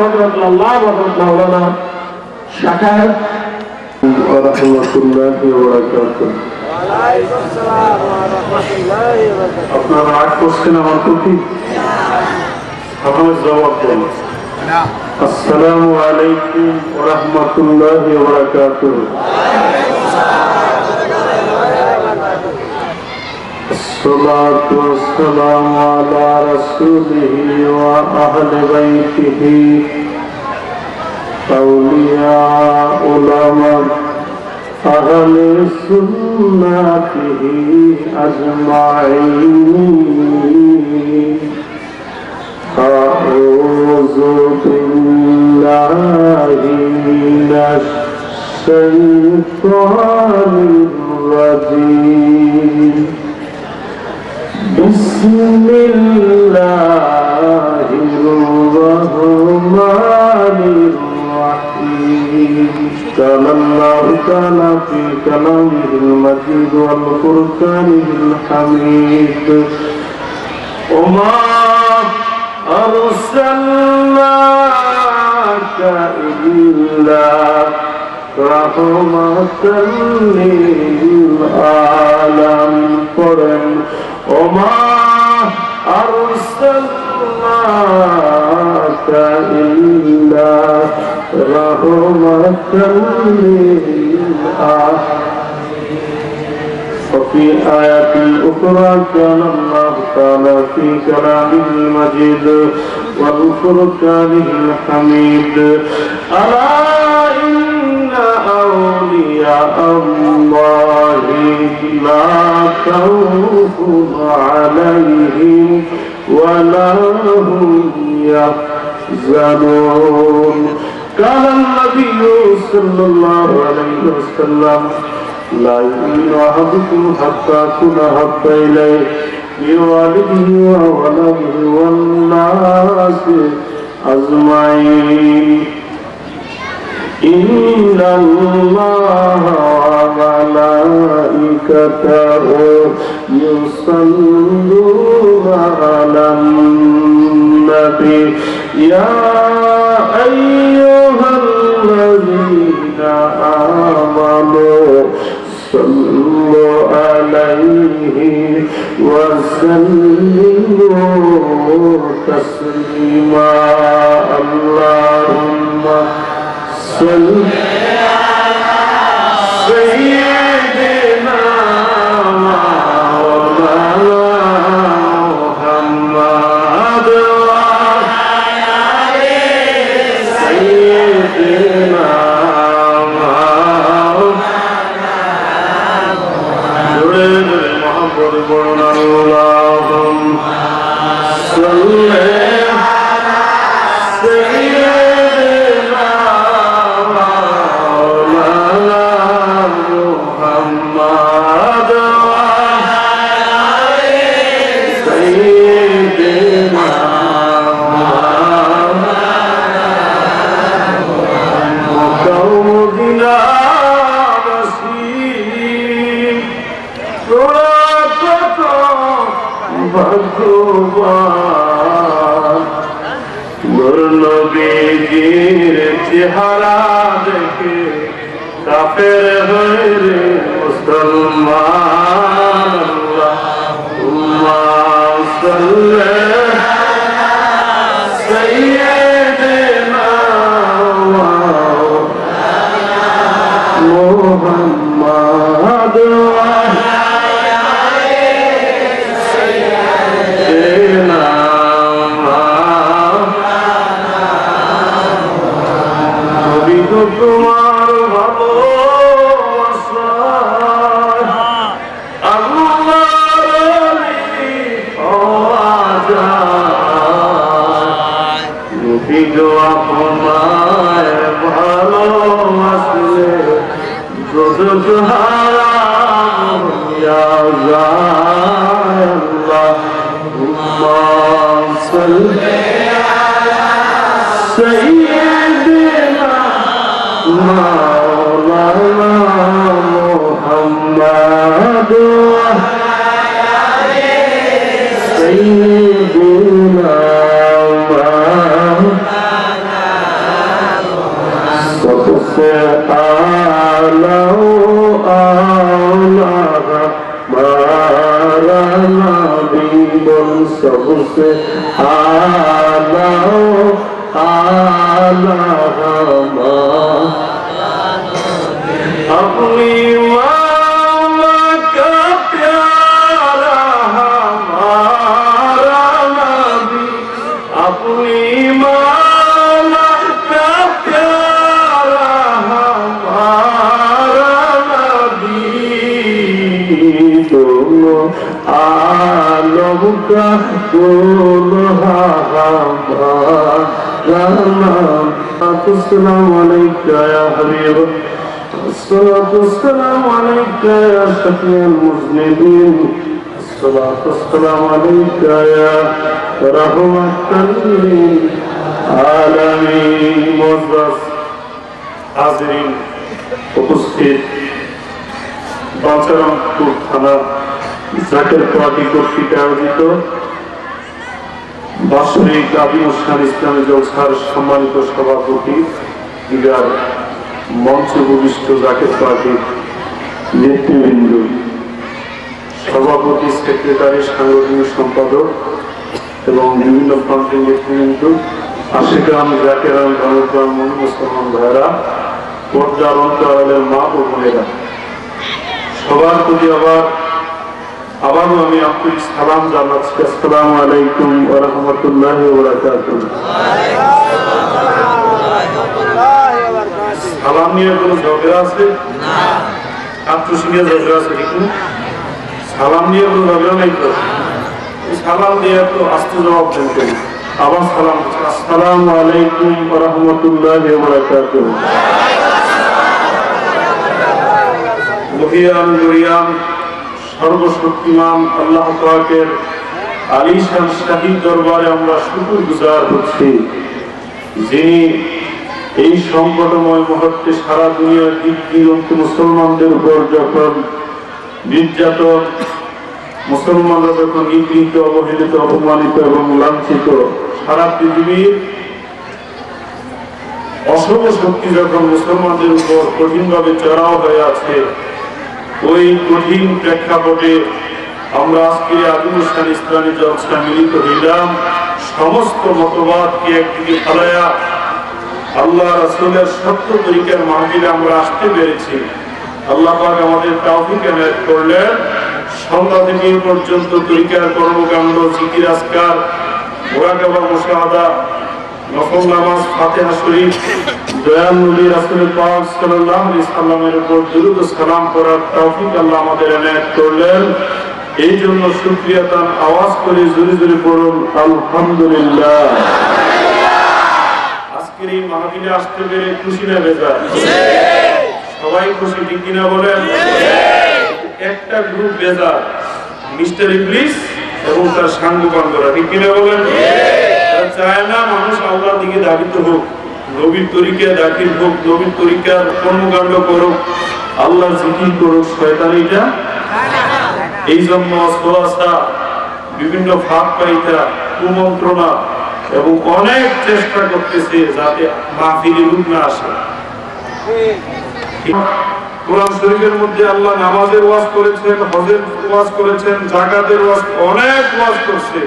হযরত আল্লাহ হযরত মাওলানা শাকার রাহমাতুল্লাহি ওয়া বারাকাতুহু। ওয়ালাইকুম আসসালাম ওয়া রাহমাতুল্লাহি ওয়া বারাকাতুহু। আপনারা রাগ করছেন আমার প্রতি? আপনারা জবাব দেন। না। আসসালামু আলাইকুম ওয়া রাহমাতুল্লাহি ওয়া বারাকাতুহু। الصلاة والسلام على رسوله وأهل بيته أولياء علماء أهل سنته أجمعين. أعوذ بالله من الشيطان الرجيم. بسم الله الرحمن الرحيم. قال الله تعالى في كلامه المجيد والفرقانه الحميد وما أرسلناك إلا رحمة للعالمين. وما أرسلناك إلا رحمة للعالمين. وفي آيات أخرى كان الله تعالى في كلامه المجيد والفرقانه الحميد ألا إن أولياء الله لا خوف عليهم ولا هم يحزنون. قال النبي صلى الله عليه وسلم لا يؤمن أحدكم حتى أكون أحب إليه من والده وولده والناس أجمعين. إن الله وملائكته يصلون على النبي يا أيها الذين آمنوا صلوا عليه وسلموا تسليما. اللهم صل على سيدنا مولانا محمد وعلى سيدنا اللهم صل على سيدنا مولانا محمد وعلى سيدنا محمد ভগবান নবীজির চেহারা দেখে কাফের হয়ে রে মুসলমান। আল্লাহুম্মা সাল্লি আলা সাইয়্যিদিনা মুহাম্মাদ তোমার ভালোবাসা আল্লাহর ওলি হওয়া যায়। নবী গো আপনার ভালোবাসলে দুজক হারাম হইয়া যায়। আল্লাহুম্মা সাল্লি আলা সাইয়্যিদিনা مولانا محمد سيدنا सबसे आला आला अपनी मौला का प्यारा हमारा नबी अपनी मौला का प्यारा हमारा नबी दोनों आलम का दुल्हा हमारा नबी अस्सलामु अलैका या हबीब الصلاة والسلام عليك يا شفيع المذنبين الصلاة والسلام عليك يا رحمة للعالمين معزز حاضرين উপস্থিত বাঞ্ছারামপুর থানা জাকের পার্টি কর্তৃক আয়োজিত বাৎসরিক আদি অনুষ্ঠান ইসলামী জলসার সম্মানিত সভাপতি দিগার মঞ্চে উপবিষ্ট জাকের পার্টির নেতৃবৃন্দ, সভাপতি, সেক্রেটারি, সাংগঠনিক সম্পাদক এবং বিভিন্ন ফ্রন্টের নেতৃবৃন্দ, আশিকান জাকেরান ধর্মপ্রাণ মুসলমান ভাইরা, পর্দার অন্তরালের মা ও বোনেরা, সবার প্রতি আবারও আমি আন্তরিক সালাম জানাচ্ছি। আসসালামু আলাইকুম ওয়া রাহমাতুল্লাহি ওয়া বারাকাতুহু। সালাম নিয়ে কোনো ঝগড়া আছে না? আত্মসিংহে ঝগড়া আছে দেখুন, সালাম নিয়ে কোনো ঝগড়া নেই তো। সালাম দিয়ে তো আস্তে জবাব দেন। আবার সালাম, আসসালামু আলাইকুম ওয়া রাহমাতুল্লাহি ওয়া বারাকাতুহু। মহিয়ান গরিয়ান সর্বশক্তিমান আল্লাহ পাকের আলিশান শাহী দরবারে আমরা শুকরগুজার হচ্ছি, যিনি এই সংকটময় মুহূর্তে সারা দুনিয়ার দিক-দিগন্ত মুসলমানদের উপর যখন নির্যাতন, মুসলমানরা যখন নিপীড়িত, অবহেলিত, অপমানিত এবং লাঞ্ছিত, সারা পৃথিবীর অশুভ শক্তি যখন মুসলমানদের উপর কঠিনভাবে চড়াও হয়ে আছে, ওই কঠিন প্রেক্ষাপটে আমরা আজকে আদি অনুষ্ঠান ইসলামী জলসা মিলিত হইলাম। সমস্ত মতবাদকে একদিকে ফেলাইয়া আল্লাহ রাসূলের সত্য তরিকার মাহফিলে আমরা আসতে পেরেছি। আল্লাহ পাক আমাদের তৌফিক এনায়েত করলেন। সন্ধ্যা থেকে পর্যন্ত তরিকার কর্মকাণ্ড, জিকির, আজকার, মুরাকাবা, মুশাহাদা, নফল নামাজ, ফাতিহা শরীফ, দয়াল নবী রাসূল পাক সাল্লাল্লাহু আলাইহি সাল্লামের উপর দুরূদ ও সালাম করার তৌফিক আল্লাহ আমাদের এনায়েত করলেন। এই জন্য শুকরিয়া তান আওয়াজ করে জোরে জোরে পড়ুন আলহামদুলিল্লাহ। আজকের এই মাহফিলে আসতে পেরে খুশি না বেজার? সবাই খুশি, ঠিক কিনা বলেন? একটা গ্রুপ বেজার, মিস্টার ইবলিস এবং তার সাঙ্গ বান্ধবরা, ঠিক কিনা বলেন? চায় না মানুষ আল্লাহর দিকে ধাবিত হোক, নবীর তরিকায় দাখিল হোক, নবীর তরিকার কর্মকাণ্ড করুক, আল্লাহর জিকির করুক। শয়তানিটা এই জন্য অস্ত্র, বিভিন্ন ফাঁক পাইতা, কুমন্ত্রণা এবং অনেক চেষ্টা করতেছে যাতে মাহফিলে রূপ না আসে। কোরআন শরীফের মধ্যে আল্লাহ নামাজের ওয়াজ করেছেন, হজের ওয়াজ করেছেন, যাকাতের ওয়াজ, অনেক ওয়াজ করছে।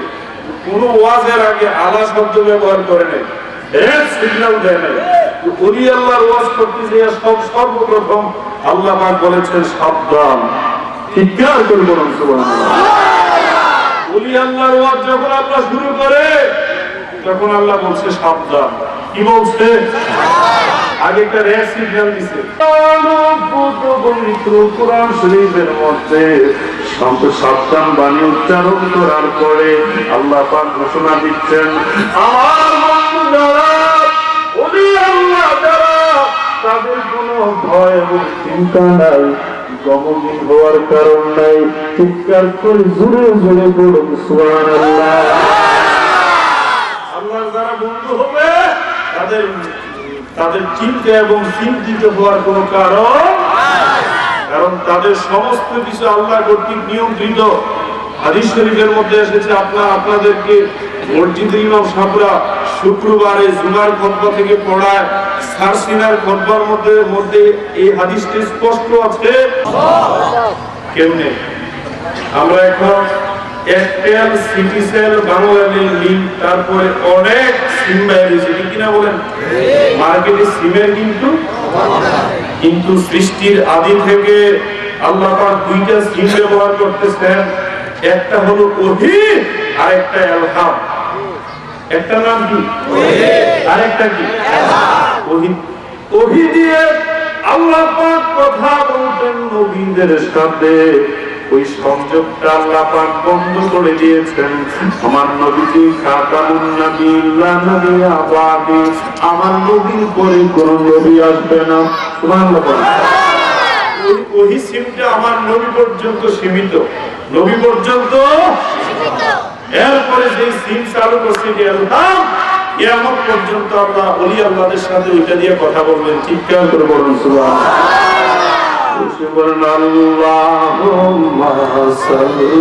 কোন ওয়াজের আগে আলা শব্দ ব্যবহার করে নাই, এক সিগন্যাল দেয় নাই। ওলি আল্লাহর ওয়াজ করতে গিয়ে সর্বপ্রথম আল্লাহ পাক বলেছেন সাবধান। চিৎকার করে বলুন সুবহানাল্লাহ। ওলি আল্লাহর ওয়াজ যখন আল্লাহ শুরু করে তখন আল্লাহ বলছে সাবধান। কি বলছে? আগে একটা রেড সিগন্যাল দিছে। পবিত্র কোরআন শরীফের মধ্যে সাবধান বাণী উচ্চারণ করার পরে আল্লাহ পাক ঘোষণা দিচ্ছেন, আমার বান্দারা, ওলি আল্লাহ যারা, তাদের কোনো ভয় এবং চিন্তা নাই, গমগীন হওয়ার কারণ নাই। চিৎকার করে জোরে জোরে বলুন সুবহানাল্লাহ। আল্লাহর যারা বন্ধু হবে তাদের চিন্তা এবং চিন্তিত হওয়ার কোন কারণ তাদের সমস্ত কিছু আল্লাহ কর্তৃক নিয়ন্ত্রিত। হাদিস শরীফের মধ্যে এসেছে, আপনাদেরকে মসজিদের ইমাম সাহেবরা শুক্রবারে জুমার খুতবা থেকে পড়ায়, সারসিনার খুতবার মধ্যে এই হাদিসটি স্পষ্ট আছে। কেমনে আমরা এখন এয়ারটেল, সিটিসেল, বাংলালিংক, লিংক, তারপরে অনেক সিম বাইরে সেটি কিনা বলেন। মার্কেটে সিমের কিন্তু সৃষ্টির আদি থেকে আল্লাহ পাক দুইটা সিম ব্যবহার করতেছেন। একটা হলো ওহী আর একটা ইলহাম। একটা নাম কি ওহী, আরেকটা কি ইলহাম। ওহী দিয়ে আল্লাহ পাক কথা বলতেন নবীদের সাথে, ওই সংযোগটা আল্লাহ পাক বন্ধ করে দিয়েছেন। আমার নবীজি খাতামুন নবিয়্যিন নবী আবাদি, আমার নবীর পরে কোন নবী আসবে না। সুবহানাল্লাহ। ওই সিমটা আমার নবী পর্যন্ত সীমিত, নবী পর্যন্ত সীমিত। এরপরে যে সিম চালু করছে যে ইলহাম, কিয়ামত পর্যন্ত আল্লাহ ওলি আল্লাহদের সাথে ওইটা দিয়ে কথা বলবেন। চিৎকার করে বলুন সুবহানাল্লাহ। আল্লাহুম্মা সাল্লি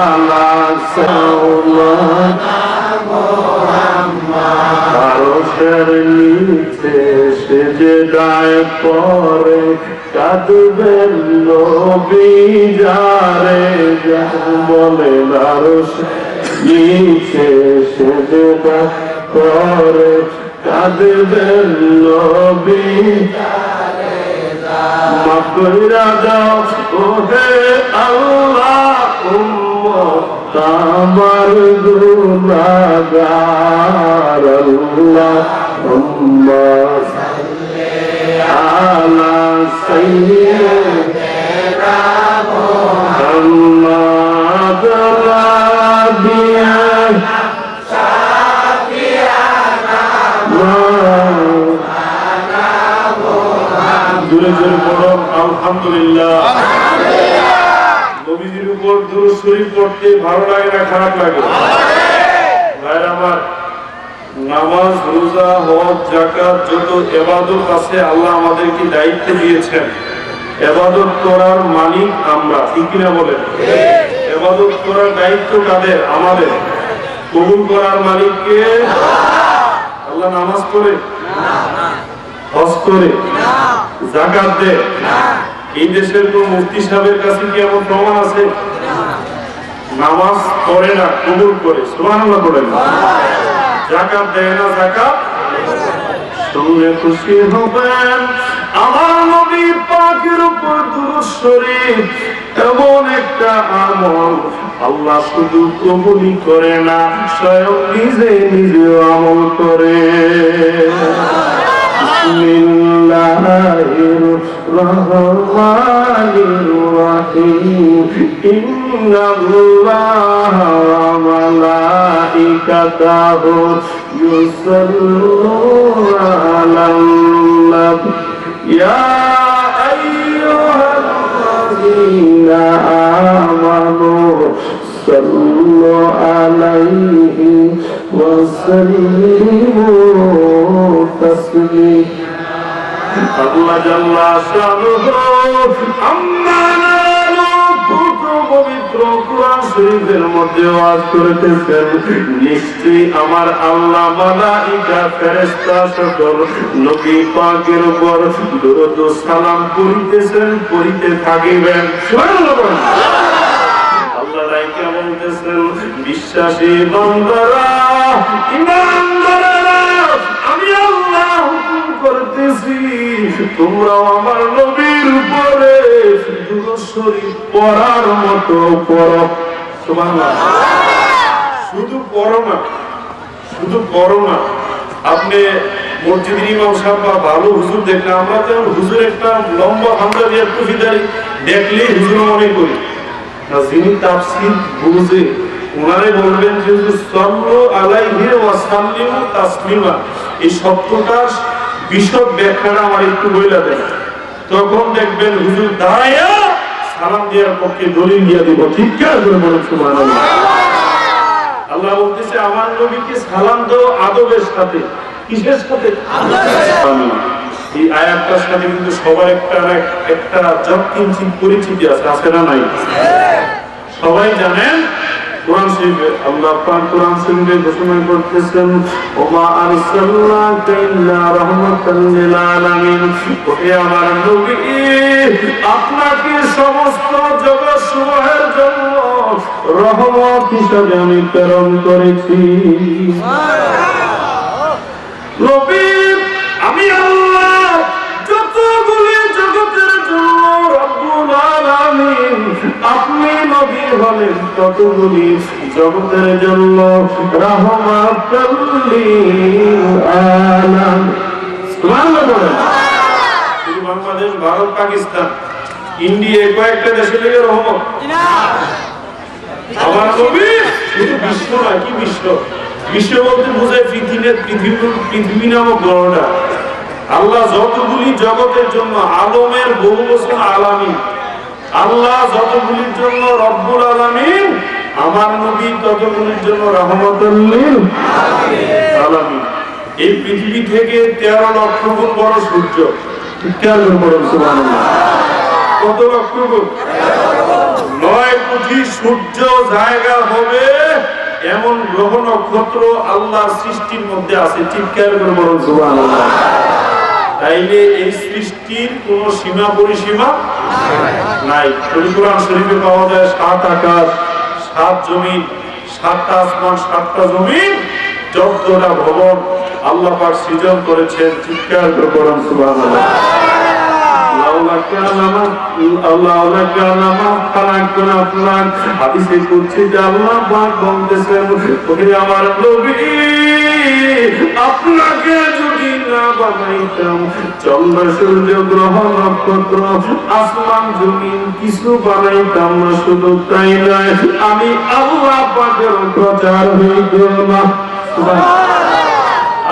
আলা সাইয়্যিদিনা মুহাম্মাদ। আরশের নিচে সিজদায় পড়ে কাঁদবেন নবী যারে, বলেন আরশের নিচে সিজদায় পড়ে কাঁদবেন নবী মাফ কইরা দাও ওহে আল্লাহ, উম্মত আমার গুনাহগার। আল্লাহুম্মা সাল্লি আলা সাইয়্যিদিনা মুহাম্মাদ নাবিয়্যিনা শাফিয়ানা জোরে জোরে পড়ুন আলহামদুলিল্লাহ। নবীজির উপর দুরূদ শরীফ পড়তে ভালো লাগে না খারাপ লাগে? ভাইরা আমার, নামাজ, রোজা, হজ, যাকাত যত ইবাদত আছে আল্লাহ আমাদেরকে দায়িত্ব দিয়েছেন। ইবাদত করার মালিক আমরা, ঠিক কিনা বলেন? ইবাদত করার দায়িত্ব কাদের? আমাদের। কবুল করার মালিক কে? আল্লাহ নামাজ পড়ে না, হজ করে না, যাকাত দেয় না। এই দেশের কোন মুফতি সাহেবের কাছে কি এমন প্রমাণ আছে? নামাজ পড়ে না, কবুল করে। সুবহানাল্লাহ বলেন। যাকাত দেয় না, যাকাত শুনে খুশি হবেন আমার নবী পাকের উপর দুরূদ শরীফ এমন একটা আমল আল্লাহ শুধু কবুলই করে না, স্বয়ং নিজে নিজে আমল করে। বিসমিল্লাহির রহমানির রহিম। ইন্নাল্লাহা ওয়া মালাইকাতাহু ইউসাল্লুনা আলান নবী ইয়া আইয়ুহাল্লাযীনা আমানু সাল্লু আলাইহি ওয়া সাল্লিমু তাসলিমা। আল্লাহ জাল্লা শানুহু পবিত্র কুরআন শরীফের মধ্যে ওয়াজ করতেছেন, নিশ্চয়ই আমার আল্লাহ মালাইকা ফেরেশতা সকল নবী পাকের উপর দরুদ ও সালাম পড়িতেছেন, পড়িতে থাকিবেন। সুবহানাল্লাহ। আল্লাহ রাইকা বলতেছেন, বিশ্বাসী বান্দারা, ঈমানদারেরা, আমি আল্লাহ হুকুম করতেছি তোমরাও আমার নবীর উপরে দুরূদ শরীফ পড়ার মতো পড়ো। সুবহানাল্লাহ। শুধু পড়ো না, শুধু পড়ো না। আপনি মসজিদের ইমাম সাহেব বা ভালো হুজুর দেখলে, আমরা তো হুজুর একটা লম্বা পাঞ্জাবি আর টুপিদারি দেখলেই হুজুর মনে করি না। যিনি তাফসীর বুঝে ওনারে বলবেন যে সাল্লু আলাইহি ওয়া সাল্লিমু তাসলিমা, এই শব্দটার বিশদ ব্যাখ্যাটা আমার একটু বইলা দেন। তখন দেখবেন হুজুর দাঁড়াইয়া সালাম দেওয়ার পক্ষে দলিল দিয়া দিব। চিৎকার করে বলুন সুবহানাল্লাহ। আল্লাহ বলতেছে আমার নবীকে সালাম দাও আদবের সাথে। কিসের সাথে? আদবের সাথে। এই আয়াতটার সাথে কিন্তু সবার একটা যৎকিঞ্চিত পরিচিতি আছে, আছে না নাই? সবাই জানেন কোরআন শরীফে আল্লাহ পাক কোরআন শরীফে ঘোষণা করতেছেন, ওমা আরসালনাকা ইল্লা রাহমাতাল লিল আলামিন। ওহে আমার নবী, আপনাকে সমস্ত জগৎসমূহের জন্য রহমত হিসাবে আমি প্রেরণ করেছি। নবী আমি আল্লাহ যতগুলি জগতের জন্য রব্বুল আলামিন, আপনি নবী হলেন ততগুলি জগতের জন্য রাহমাতুল লিল আলামিন। সুবহানাল্লাহ। শুধু বাংলাদেশ, ভারত, পাকিস্তান, ইন্ডিয়া কয়েকটা দেশে লেগে রহমত। আমার নবী শুধু বিশ্ব নয়, কি বিশ্ব? বিশ্ব বলতে বোঝায় পৃথিবী নামক গ্রহটা। আল্লাহ যতগুলি জগতের জন্য, আলমের বহু বচন আলামিন, আল্লাহ যতগুলির জন্য রব্বুল আলামিন, আমার নবী ততগুলির জন্য রাহমাতুল লিল আলামিন। এই পৃথিবী থেকে 13 লক্ষ গুণ বড় সূর্য। কেন বড়? সুবহানাল্লাহ। কত লক্ষ গুণ? 9 কোটি সূর্য জায়গা হবে এমন গ্রহ নক্ষত্র আল্লাহর সৃষ্টির মধ্যে আছে। চিৎকার করে বলুন সুবহানাল্লাহ। তাইলে এই সৃষ্টির কোন সীমা পরিসীমা নাই। কোরআন শরীফে পাওয়া যায় 7 আকাশ, 7 জমিন, 7টা আসমান, 7টা জমিন, 14টা ভবন আল্লাহ পাক সৃজন করেছেন। চিৎকার করে বলুন সুবহানাল্লাহ। হাদিসে কুদসিতে আল্লাহ পাক বলতেছেন, আমার নবী আপনাকে যদি না বানাইতাম, চন্দ্র সূর্য গ্রহ নক্ষত্র আসমান জমিন কিছু বানাইতাম না। শুধু তাই নয়, আমি আল্লাহ পাকের প্রচার হইত না।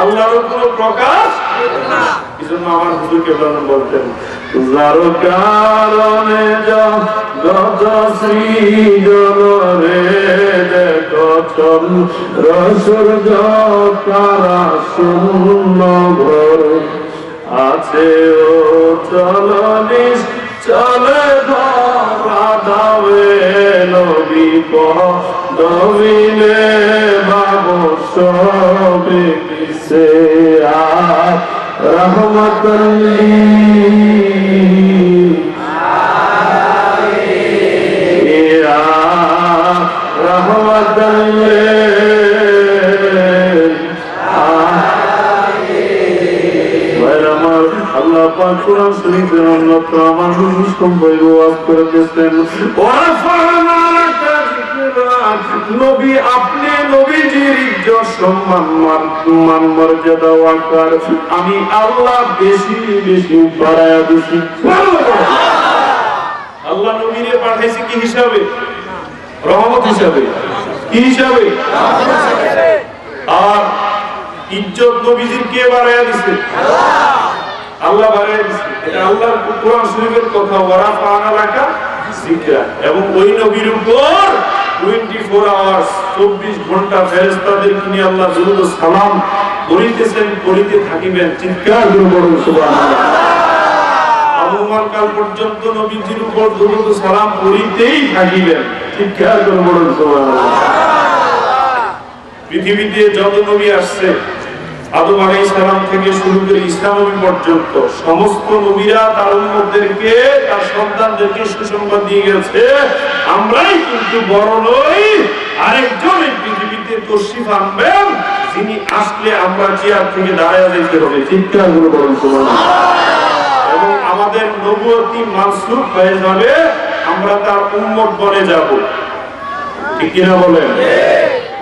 আল্লাহর কোনো প্রকাশ না। এজন্য আমার হুজুরকে বলতেন, যার কারণে যত সৃজন রে দেখো চন্দ্র সূর্য তারা শূন্য ঘরে আছে, ও চলনি চলে ধরা দাবে নবী পদবিলে বাবু সবে সে রহমাতুল লিল আলামিন, রহমাতুল লিল আলামিন। আল্লাহ পাক কোরআন শরীফের অন্যত্র আমার সম্পর্কে ওয়াজ করে দিয়েছেন, নবী আপনি নবীজির ইজ্জত সম্মান মান মর্যাদা ওয়াকার আমি আল্লাহ বেশি বেশি বাড়ায়া দিছি। আল্লাহ নবীরে পাঠাইছে কি হিসাবে? রহমত হিসাবে। কি হিসাবে? আর ইজ্জত নবীজির কে বাড়ায়া দিছে? আল্লাহ বাড়ায়া দিছে। এটা আল্লাহর কোরআন শরীফের কথা। ওয়ারাফা'না লাকা যিকরা। এবং ওই নবীর উপর 24 আওয়ার্স 24 ঘন্টা ফেরেশতাদের নিয়ে আল্লাহ দুরূদ ও সালাম করিতেছেন, করিতে থাকিবেন। চিৎকার করে বলুন সুবহানাল্লাহ। আমমান কাল পর্যন্ত নবীজির উপর দুরূদ ও সালাম করিতেই থাকিবেন। চিৎকার করে বলুন সুবহানাল্লাহ। পৃথিবীতে যত নবী আসছে, আদম আলাইহিস সালাম থেকে শুরু করে ঈসা নবী পর্যন্ত সমস্ত নবীরা তার উম্মতদেরকে, তার সন্তানদেরকে সুসংবাদ দিয়ে গেছে, আমরাই কিন্তু বড় নই, আরেকজন এই পৃথিবীতে তশরিফ আনবেন, যিনি আসলে আমরা চেয়ার থেকে দাঁড়ায় যেতে হবে। চিৎকার করে বলুন সুবহানাল্লাহ। এবং আমাদের নবুয়তি মানসুখ হয়ে যাবে, আমরা তার উম্মত বনে যাব। ঠিক কিনা বলেন?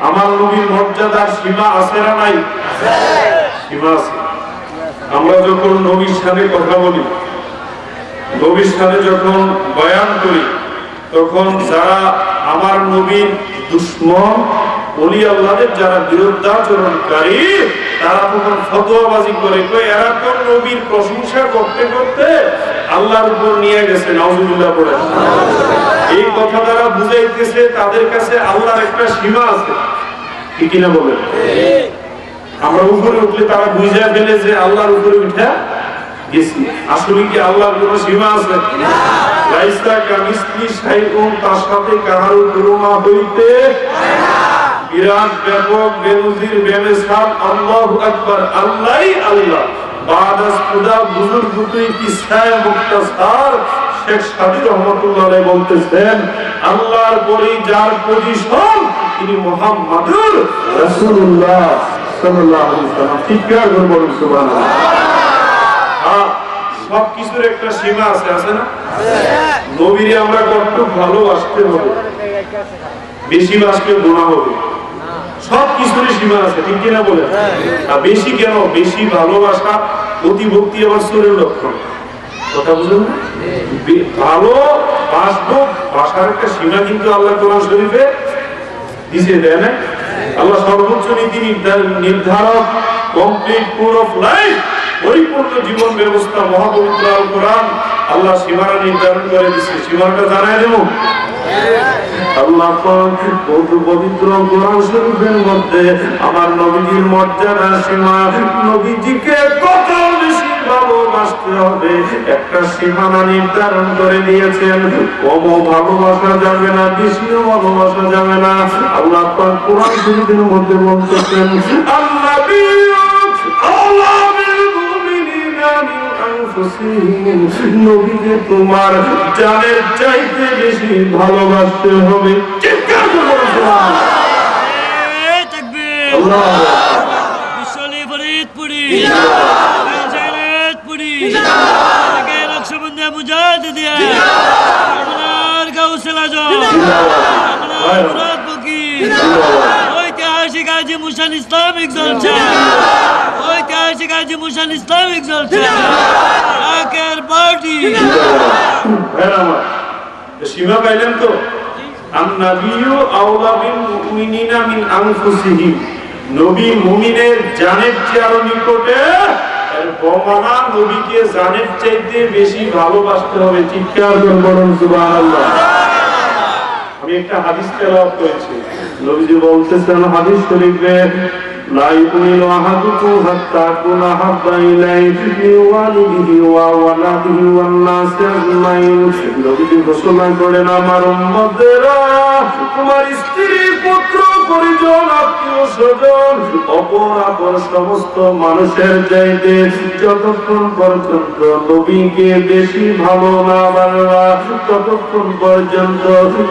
আমার নবীর মর্যাদার সীমা আছে না নাই? সীমা আছে। আমরা যখন নবীর সাথে কথা বলি, নবীর সাথে যখন বয়ান করি, তখন যারা আমার নবীর দুশমন, ওলি আল্লাহদের যারা বিরুদ্ধাচরণকারী, তারা তখন ফতোয়াবাজি করে, এরা তো নবীর প্রশংসা করতে করতে আল্লাহর উপর নিয়ে গেছে। নাউজুবিল্লাহ পড়ে। এই কথা তারা বুঝাইতেছে তাদের কাছে আল্লাহর একটা সীমা আছে। কি কিনা বলেন? আমরা উপরে উঠলে তারা বুঝে ফেলে যে আল্লাহর উপরে উঠে গেছি। আসলে কি আল্লাহর কোনো সীমা আছে? লাইসা কামিসলি শাইউন, তার সাথে কাহারও তুলনা হইতে বিরাট, ব্যাপক, বেনজির, বেমিসাল। আল্লাহু আকবার। আল্লাহই আল্লাহ। বাদাস খুদা বুজুর্গ তুই কিসায়ে মুক্তাসার শেখ সাদী রহমাতুল্লাহ আলাইহি বলতেছেন, আল্লাহর পরে যার পজিশন তিনি মুহাম্মাদুর রাসূলুল্লাহ সাল্লাল্লাহু আলাইহি ওয়াসাল্লাম। ঠিক করে বলুন সুবহানাল্লাহ। সব কিছুর একটা সীমা আছে না? নবীরে আমরা কতটুকু ভালোবাসতে হবে, বেশি বাসলে গুনাহ হবে। সব কিছুর সীমা আছে, ঠিক কিনা বলে? আর বেশি কেন? বেশি ভালোবাসা অতিভক্তি আবার চোরের লক্ষণ। কথা বুঝুন, ভালো বাসবো, বাসার একটা সীমা কিন্তু আল্লাহ কোরআন শরীফে দিছে, দেয় না? আল্লাহ সর্বোচ্চ নীতি নির্ধারক, কমপ্লিট কোড অফ লাইফ, পরিপূর্ণ জীবন ব্যবস্থা মহাপবিত্র আল কোরআন আল্লাহ সীমানা নির্ধারণ করে দিচ্ছে। সীমানাটা জানায় দেব আল্লাহ পাক পবিত্র কোরআন শরীফের মধ্যে আমার নবীজির মর্যাদা সীমা, নবীজিকে কত বেশি ভালোবাসতে হবে একটা সীমানা নির্ধারণ করে দিয়েছেন। কমও ভালোবাসা যাবে না, বেশিও ভালোবাসা যাবে না। আল্লাহ পাক কোরআন শরীফের মধ্যে বলতেছেন আল্লাহ নবীকে তোমার জানের চাইতে বেশি ভালোবাসতে হবে। ঐতিহাসিক হাজী মুহসিন ইসলামিক জলসা, ঐতিহাসিক হাজী মুহসিন ইসলামিক জলসা, আকের পার্টি। সীমা পাইলেন তো? আন-নাবিয়্যু আওলা বিল মুমিনিনা মিন আনফুসিহিম, নবী মুমিনের জানের চেয়ে আরো নিকটে। বমানা নবীকে জানের চাইতে বেশি ভালোবাসতে হবে। চিৎকার করে বলুন সুবহানাল্লাহ। আমি একটা হাদিস তেলাওয়াত করেছি, নবীজি বলতেছেন হাদিস শরীফে লা ইউমিনু আহাদুকুম হাত্তা কুনা হাব্বা ইলাইহি মিন ওয়ালিদিহি ওয়া ওয়ালাদিহি ওয়ান নাসি আজমাইন। নবীজি ঘোষণা করেন আমার উম্মতেরা তোমার স্ত্রী, পুত্র, পরিজন, আত্মীয় স্বজন, অপর আপর সমস্ত মানুষের চাইতে যতক্ষণ পর্যন্ত নবীকে বেশি ভালো না বাসবা ততক্ষণ পর্যন্ত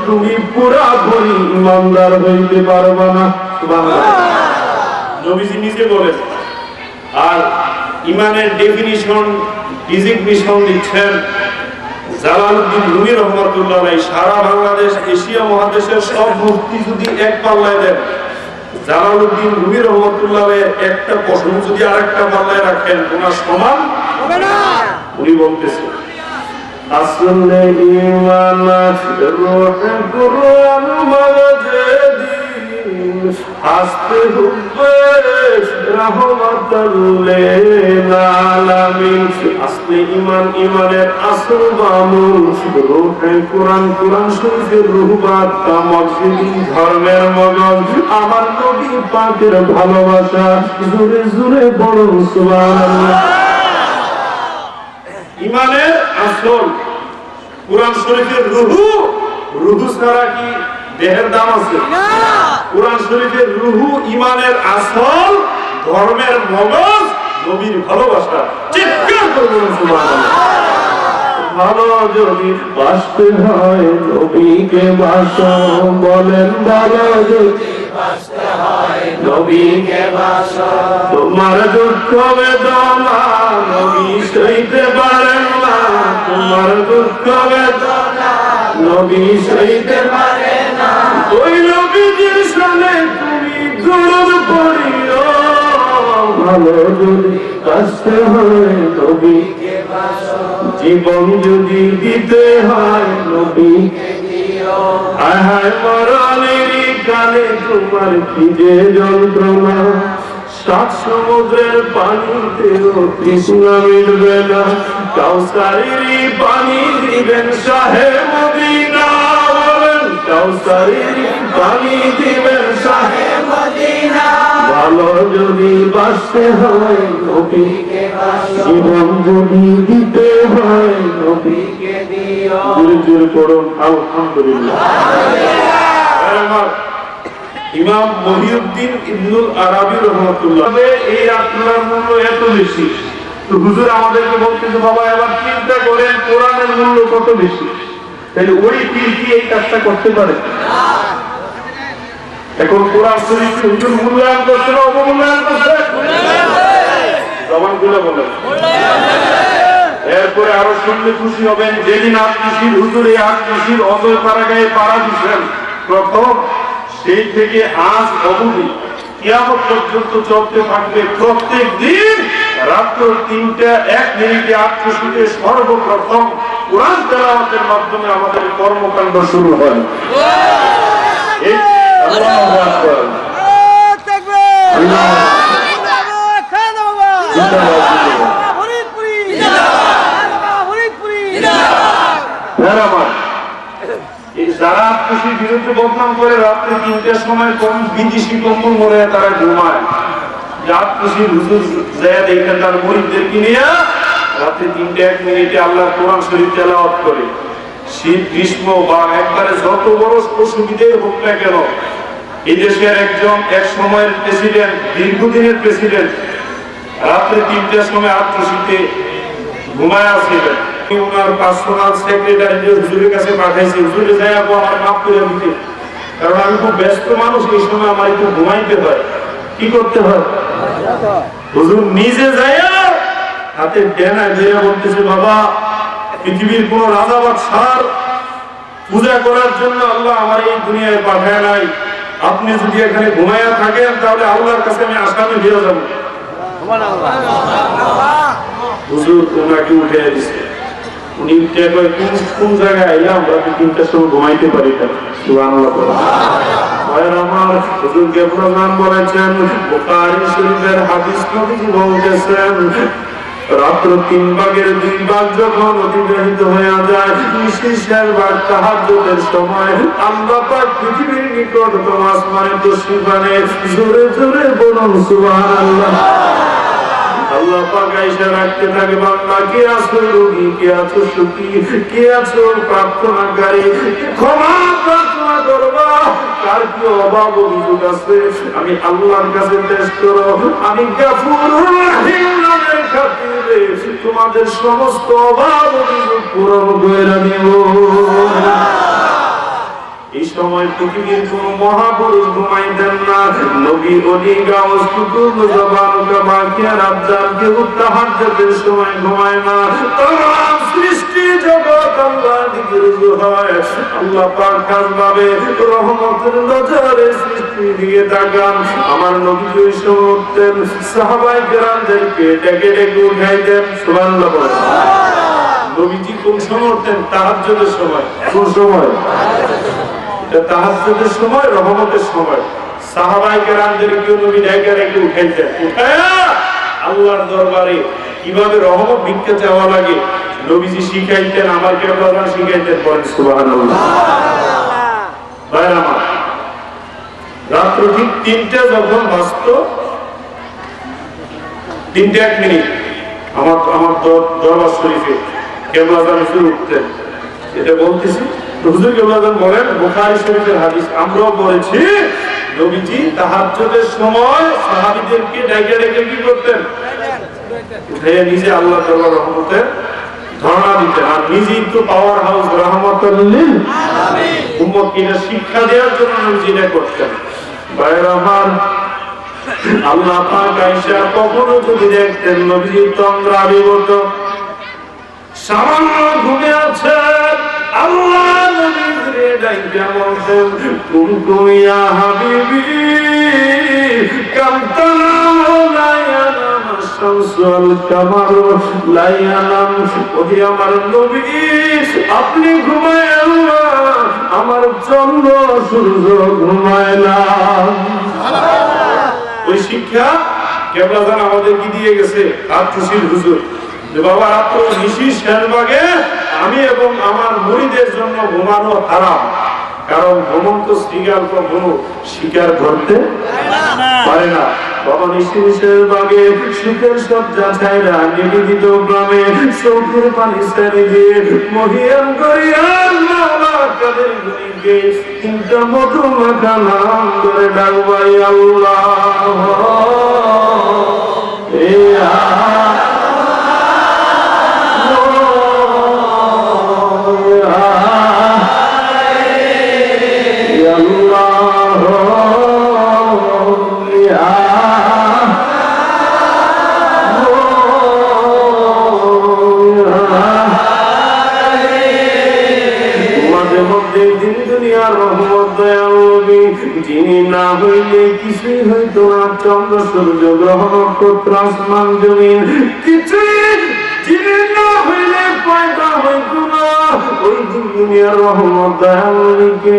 তুমি পুরাপুরি ইমানদার হইতে পারবা না। সুবহানাল্লাহ। নবীজি নিজে বলেন। আর ইমানের ডেফিনিশন, ডিজিগনেশন দিচ্ছেন জালালউদ্দিন রুমি রহমাতুল্লাহ আলাইহি। সারা বাংলাদেশ, এশিয়া মহাদেশের সব মুফতি যদি এক পাল্লায় দেন, জালালউদ্দিন রুমি রহমাতুল্লাহ আলাইহি একটা প্রশ্ন যদি আরেকটা পাল্লায় রাখেন ওনার সমান হবে না। উনি বলতেছেন আসলে ঈমান রূহ কুরআন মাজিদ হাসতে হুব্বে রাহমাতুল লিল আলামিন। আসলে ঈমান, ঈমানের আসল বামুল রূহে কুরআন, কুরআন শরীফের রূহবাদ মসজিদ ধর্মের মগজ আমার নবী পাকের ভালোবাসা। জোরে জোরে বলুন সুবহানাল্লাহ। ঈমানের আসল কুরআন শরীফের রূহু, রূহু ছাড়া কি দেহের দাম আছে? কুরআন শরীফের রূহু, ঈমানের আসল, ধর্মের মগজ নবীর ভালোবাসা। চিৎকার করে বলুন সুবহানাল্লাহ। ভালো যদি বাসতে হয় নবীকে বাসো, বলেন ভালো যদি বাসতে হয় নবীকে বাসো। তোমার দুঃখ বেদনা নবী সইতে পারেন না, তোমার দুঃখ বেদনা নবী সইতে পারে না। ওই নবীজির সামনে তুমি দরুদ পড়িও। ভালো যদি বাসতে হয় নবীকে বাসো, জীবন যদি দিতে হয় নবীকে দিও। হায় হায় মরণের কালে তোমার কি যে যন্ত্রণা, সাত সমুদ্রের পানিতেও তৃষ্ণা মিটবে না। কাউসারেরই পানি দিবেন শাহে মদিনা, বলেন কাউসারেরই পানি দিবেন শাহে মদিনা। ভালো যদি বাসতে হয় নবীকে বাসো, জীবন যদি দিতে হয় নবীকে দিও। জোরে জোরে পড়ুন আলহামদুলিল্লাহ। ইমাম মহিউদ্দিন ইবনুল আরাবী রাহমাতুল্লাহ এই আয়াতগুলোর মূল্য এত বেশি, তো হুজুর আমাদেরকে বলতেছে বাবা এবার চিন্তা করেন কোরআনের মূল্য কত বেশি। তাহলে ওই পীর কি এই কাজটা করতে পারে? এখন কোরআন শরীফ হুজুর মূল্যায়ন করছে না অবমূল্যায়ন করছে? জবান খুলে বলেন। এরপরে আরো শুনলে খুশি হবেন, যেদিন আত্মীশির হুজুর এই আত্মীশির অজয় পাড়া গায়ে পাড়া দিচ্ছেন প্রথম, সেই থেকে আজ অবধি কিয়ামত পর্যন্ত চলতে থাকবে। প্রত্যেক দিন রাত্র 3:01 আত্মীশিতে সর্বপ্রথম কোরআন তেলাওয়াতের মাধ্যমে আমাদের কর্মকাণ্ড শুরু হয়। আল্লাহু আকবার। যারা আত্মীয় বিরুদ্ধে বদনাম করে রাত্রে 3টার সময় বিদেশি কম্বল মরে তারা ঘুমায়, আত্মীয় হুজুর যায় দেখেন তার মুরিদদেরকে নিয়ে রাত্রে 3:01 আল্লাহ কোরআন শরীফ তেলাওয়াত করে। শীত গ্রীষ্ম বা একবারে যত বড় অসুবিধাই হোক না কেন, এই দেশের একজন এক সময়ের প্রেসিডেন্ট, দীর্ঘদিনের প্রেসিডেন্ট, রাত্রে 3টার সময় আত্মীয়তে ঘুমায় আসছিলেন। ওনার পার্সোনাল সেক্রেটারি হুজুরের কাছে পাঠাইছে, হুজুরে যাই আমার মাফ করে দিতে, কারণ আমি খুব ব্যস্ত মানুষ, এই সময় আমার একটু ঘুমাইতে হয়। কি করতে হয়? হুজুর নিজে যায় হাতে ডেনায় দিয়ে বলতেছে, বাবা পৃথিবীর কোন রাজা বাদশার পূজা করার জন্য আল্লাহ আমার এই দুনিয়ায় পাঠায় নাই, আপনি যদি এখানে ঘুমাইয়া থাকেন তাহলে আল্লাহর কাছে আমি আসামি হয়ে যাবো। হুজুর ওনাকে উঠে দিচ্ছে, উনি কোন জায়গায় আইলাম আমরা 3টার সময় ঘুমাইতে পারি না। সুবহানাল্লাহ। আমার হুজুরকে প্রমাণ বলেছেন, বুখারী শরীফের হাদিস নবীজি বলতেছেন, রাত্র 3/2 যখন অতিবাহিত হয়ে যায়, নিশিশের ভাগ তাহাজ্জুদের সময় আল্লাহ পাক পৃথিবীর নিকটতম আসমানে তশরিফানে জোরে জোরে বলুন সুবহানাল্লাহ। আল্লাহ পাক আয়েশা রাখতে থাকে, বান্দা কে আছো রোগী, কে আছো সুখী, কে আছো প্রার্থনাকারী, ক্ষমা প্রার্থনা করবা, কার কি অভাব অভিযোগ আছে আমি আল্লাহর কাছে পেশ করো, আমি গাফুর রহিম নামের খাতিরে তোমাদের সমস্ত অভাব অভিযোগ পূরণ করে দিব। এই সময় পৃথিবীর কোন মহাপুরুষ ঘুমাইতেন না, নবী ওলি গাউস কুতুব জবান কামাকিয়ার আবদার কেউ তাহাজ্জুদের সময় ঘুমায় না। তমাম সৃষ্টি জগৎ আল্লাহর দিকে রুজু হয়, আল্লাহ পাক খাসভাবে রহমতের নজরে সৃষ্টি দিয়ে তাকান। আমার নবী ওই সময় উঠতেন, সাহাবায়ে কেরামদেরকে ডেকে ডেকে উঠাইতেন। সুবহানাল্লাহ। নবীজি কোন সময় উঠতেন? তাহাজ্জুদের সময়। কোন সময়? তাহাজ্জুদের সময়, রহমতের সময়। সাহাবায়ে কেরামদেরকে নবী ডেকে ডেকে উঠাইতেন, উঠায়া আল্লাহর দরবারে কিভাবে রহমত ভিক্ষা চাওয়া লাগে নবীজি শিখাইতেন, আমার কেবলা শিখাইতেন। বলেন সুবহানাল্লাহ। ভাইরা আমার, রাত্র ঠিক 3টা যখন বাজত, 3:01 আমার দরবার শরীফে কেবলা শুরু উঠতেন। এটা বলতেছি হুজুর কেবলা বলেন, বুখারী শরীফের হাদিস আমরাও পড়েছি, নবীজি তাহাজ্জুদের সময় সাহাবীদেরকে ডেকে ডেকে কি করতেন? উঠাইয়া নিজে আল্লাহর দরবার রহমতের ধর্ণা দিতেন, আর নিজেই তো পাওয়ার হাউস রাহমাতুল লিল আলামিন, উম্মতকে শিক্ষা দেওয়ার জন্য নবীজি এটা করতেন। ভাইরা আমার, আল্লাহ পাক আয়েশা কখনো যদি দেখতেন নবীজি তন্দ্রা বিগত সামান্য ঘুমিয়ে আছেন, আল্লাহ নবীকে ডাইকা বলতেন, কুনতুম ইয়া হাবিবি কামতানা লা ইয়ানাম শামসুল কামার লা ইয়ানাম। ওহি আমার নবী, আপনি ঘুমায় আল্লাহ, আমার চন্দ্র সূর্য ঘুমায় না। ওই শিক্ষা কেবলাজান আমাদের কি দিয়ে গেছে? আত্মশীল হুজুর, যে বাবা রাত্র নিশির শেষভাগে আমি এবং আমার মুরিদের জন্য ঘুমানো হারাম, কারণ ঘুমন্ত শ্রীগাল কখনো শিকার করতে পারে না। বাবা নিশির শেষভাগে সুখের সজ্জা ছাইরা নিবেদিত গ্রামে চৌকির পানি ছেড়ে দিয়ে মহিয়ান করিয়া মাওলা কাদের গুণীকে 3টা মধু মাখা নাম ধরে ডাকবাই আল্লাহ। মাঝে মধ্যে দিন দুনিয়ার রহমত দয়াল নবী, যিনি না হইলে কিছুই হইতো না, চন্দ্র সূর্য গ্রহ নক্ষত্র আসমান জমিন কিছুই যিনি না হইলে পয়দা হইতো না, ওই দিন দুনিয়ার রহমত দয়াল নবীকে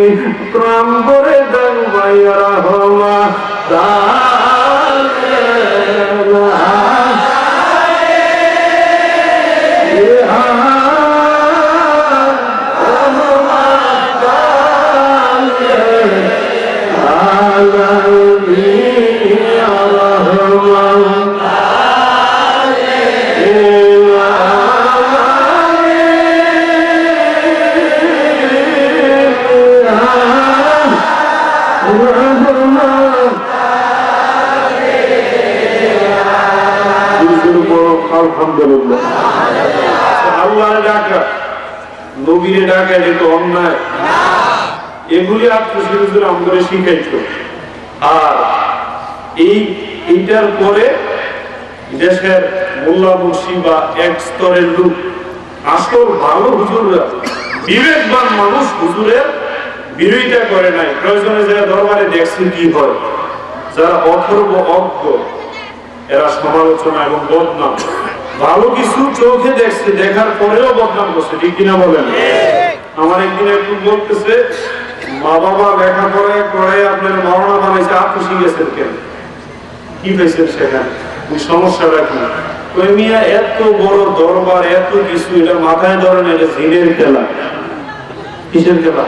প্রাণ ভরে ডাক ভাইয়া রহমা আলহামদুলিল্লাহ। আল্লাহর ডাকা নবীরে ডাকা এটা তো অন্যায়, এগুলি আত্মীয় আমাদের শিখাইতো। আর এইটার পরে দেশের মোল্লা মুন্সি বা এক স্তরের লোক, আসল ভালো হুজুররা, বিবেকবান মানুষ হুজুরের বিরোধিতা করে নাই। প্রয়োজনে যারা দরবারে দেখছে কি হয়, যারা অথর্ব অজ্ঞ এরা সমালোচনা এবং বদনাম, ভালো কিছু চোখে দেখছে, দেখার পরেও বদনাম করছে, ঠিক কিনা বলেন? আমার একদিন একটু বলতেছে, মা বাবা লেখাপড়া করে আপনার মরণা বানাইছে, আপনি শিখেছেন কেন, কি পেয়েছেন সেখানে, ওই সমস্যাটা কি? ওই মিয়া এত বড় দরবার, এত কিছু, এটা মাথায় ধরেন, এটা জিনের খেলা। কিসের খেলা?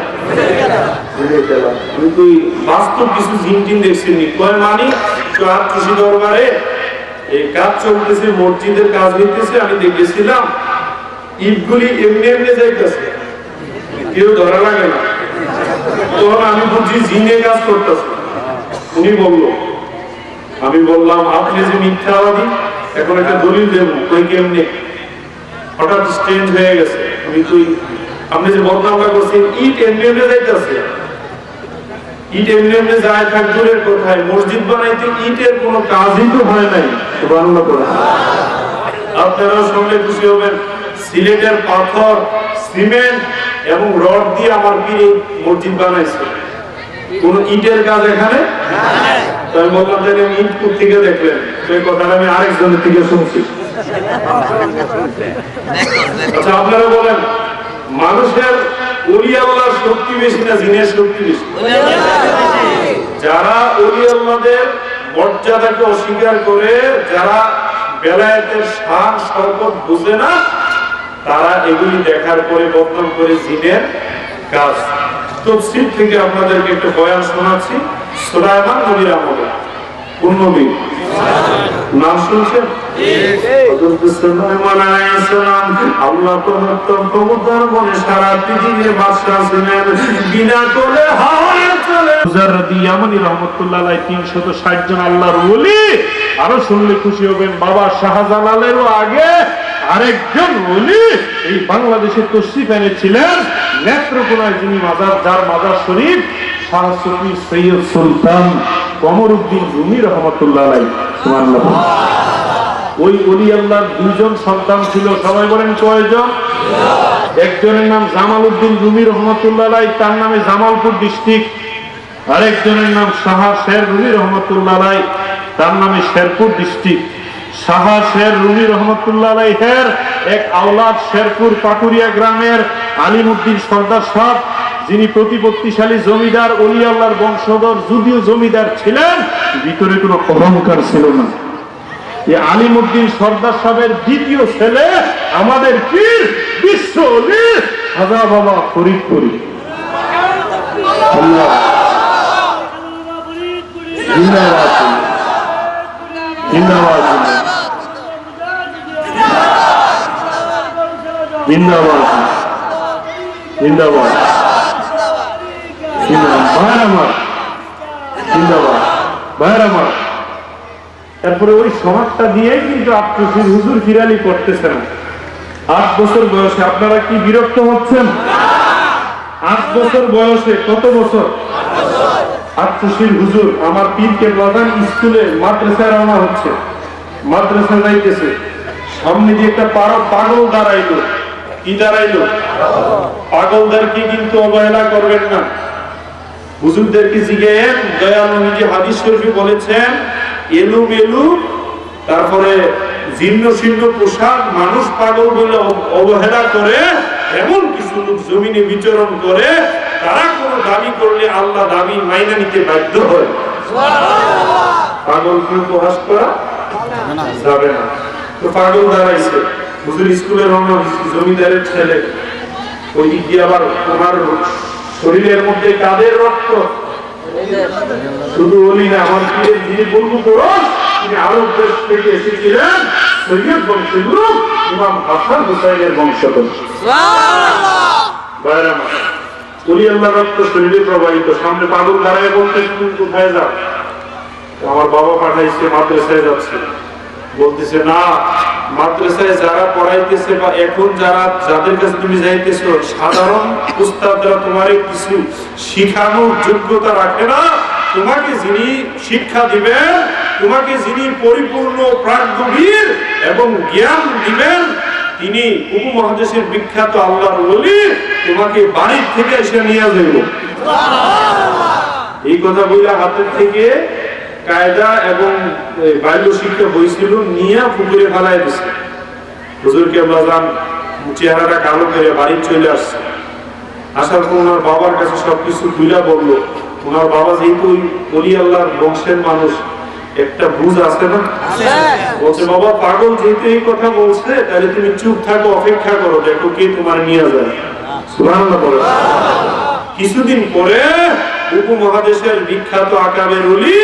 জিনের খেলা। কিন্তু বাস্তব কিছু জিন টিন দেখছেনি, কয় মানি খুশি দরবারে এই কাজ চলতেছে, মসজিদের কাজ হইতেছে, আমি দেখেছিলাম ইটগুলি এমনি এমনি যাইতেছে, কেউ ধরা লাগে না। তখন আমি বুঝি জিনে কাজ করতেছে। উনি বলল, আমি বললাম আপনি যে মিথ্যাবাদী, এখন একটা দলিল দেব, কই কেমনি? হঠাৎ স্ট্রেঞ্জ হয়ে গেছে। আমি তুই আপনি যে বদনামটা করছেন, ইট এমনি এমনি যাইতেছে, ইট এমনি এমনি যায় থাক দূরের কোথায়, মসজিদ বানাইতে ইটের কোনো কাজই তো হয় নাই। সুবহানাল্লাহ করে আপনারা শুনলে খুশি হবেন, সিলেটের পাথর, সিমেন্ট এবং রড দিয়ে আমার পীর মসজিদ বানাইছে, কোন ইটের কাজ এখানে নাই। তাই বললাম যে ইট থেকে দেখলেন, সেই কথাটা আমি আরেকজনের থেকে শুনছি। আচ্ছা আপনারা বলেন, মানুষের ওলি আল্লাহর শক্তি বেশি না জিনের শক্তি বেশি? যারা ওলি আল্লাহদের মর্যাদাকে অস্বীকার করে, যারা বেলায়েতের শান শরফত বুঝে না, তারা এগুলি দেখার পরে বদনাম করে জিনের কাজ। তাফসীর থেকে আপনাদেরকে একটা বয়ান শোনাচ্ছি, সুলাইমান নবীর আমলে। কোন নবী নাম শুনছেন? হযরত সুলাইমান আলাইহিস সালাম আল্লাহ ক্ষমতার বলে সারা পৃথিবীর বাদশা ছিলেন, বিনা কোলে হাওয়া চলে। মুজাররদি ইয়ামানি রাহমাতুল্লাহ আলাইহি 360 জন আল্লাহর ওলি। আরো শুনলে খুশি হবেন, বাবা শাহজালালেরও আগে আরেকজন ওলি এই বাংলাদেশের তশরিফ এনেছিলেন, নেত্রকোনায় যিনি মাজার, যার মাজার শরীফ শাহ সুফি সৈয়দ সুলতান কমরউদ্দিন রুমি রহমাতুল্লাহ আলাইহি। সুবহানাল্লাহ। ওই ওলি আল্লাহর দুইজন সন্তান ছিল, সবাই বলেন কয়জন? একজনের নাম জামাল উদ্দিন রুমি রহমাতুল্লাহ আলাইহি, তার নামে জামালপুর ডিস্ট্রিক্ট। আরেকজনের নাম শাহ শের রুমি রহমাতুল্লাহ আলাইহি, তার নামে শেরপুর ডিস্ট্রিক্ট। শাহ শের রুমি রহমাতুল্লাহ আলাইহির এক আওলাদ শেরপুর পাটুরিয়া গ্রামের আলিমউদ্দিন সরদার সাহেব, যিনি প্রতিপত্তিশালী জমিদার, ওলি আল্লাহর বংশধর, যদিও জমিদার ছিলেন, ভিতরে কোনো অহংকার ছিল না। এই আলিমউদ্দিন সরদার সাহেবের দ্বিতীয় ছেলে আমাদের পীর বিশ্ব ওলি খাজা বাবা ফরিদপুরি। আল্লাহ জিন্দাবাদ, জিন্দাবাদ, জিন্দাবাদ, জিন্দাবাদ, জিন্দাবাদ। তারপরে ওই সমাজটা দিয়ে কিন্তু আত্মশীল হুজুর ফিরালি করতেছে না। 8 বছর বয়সে আপনারা কি বিরক্ত হচ্ছেন? 8 বছর বয়সে, কত বছর? আত্মশীল হুজুর আমার পীরকে প্রধান স্কুলে মাদ্রাসায় রওনা হচ্ছে, মাদ্রাসা যাইতেছে, সামনে দিয়ে একটা পাগল দাঁড়াইলো, কি দাঁড়াইলো? পাগলদেরকে কিন্তু অবহেলা করবেন না। হুজুরদেরকে জিজ্ঞেস, দয়াল নবীজি হাদিস শরীফে বলেছেন, এলুমেলু তারপরে জীর্ণ শীর্ণ পোশাক মানুষ পাগল বলে অবহেলা করে এমন কিছু লোক জমিনে বিচরণ করে, তারা কোনো দাবি করলে আল্লাহ দাবি মাইনা নিতে বাধ্য হয়। পাগল কি উপহাস করা যাবে না। তো পাগল দাঁড়াইছে, হুজুর স্কুলে রওনা হয়েছে, জমিদারের ছেলে, ওই দিক দিয়ে আবার তোমার শরীরের মধ্যে কাদের রক্ত, শুধু বলি না, আমার পীরের যিনি বন্ধু করো, তিনি আরব দেশ থেকে এসেছিলেন, সৈয়দ বংশের লোক, ইমাম হাসান হুসাইনের বংশধর। বলি আল্লাহ রক্ত শরীরে প্রবাহিত, সামনে পাগল দাঁড়ায় বলতে তুমি কোথায় যাও? আমার বাবা পাঠাইছে, মাদ্রাসায় যাচ্ছে। বলতেছে না, মাদ্রাসায় যারা পড়াইতেছে বা এখন যাদের কাছে তুমি যাইতেছো, সাধারণ উস্তাদরা তোমার কিছু শিখানোর যোগ্যতা রাখে না। তোমাকে যিনি শিক্ষা দিবেন, তোমাকে যিনি পরিপূর্ণ প্রাজ্ঞবীর এবং জ্ঞান দিবেন, তিনি উপমহাদেশের বিখ্যাত আল্লাহর ওলি, তোমাকে বাড়ির থেকে এসে নিয়ে যাইব। এই কথা বইলা হাতের থেকে কায়দা এবং বাল্য শিক্ষা হয়েছিল নিয়ে পুকুরে ফেলাই দিচ্ছে। হুজুরকে বাজান চেহারাটা কালো করে বাড়ি চলে আসছে। আসার পর ওনার বাবার কাছে সবকিছু খুইলা বললো। ওনার বাবা যেহেতু ওলি আল্লাহর বংশের মানুষ, একটা বুঝ আছে না, বলছে বাবা পাগল যেহেতু এই কথা বলছে, তাহলে তুমি চুপ থাকো, অপেক্ষা করো, দেখো কে তোমার নিয়ে যায়। সুবহানাল্লাহ বলে। কিছুদিন পরে উপমহাদেশের বিখ্যাত আকাবের ওলি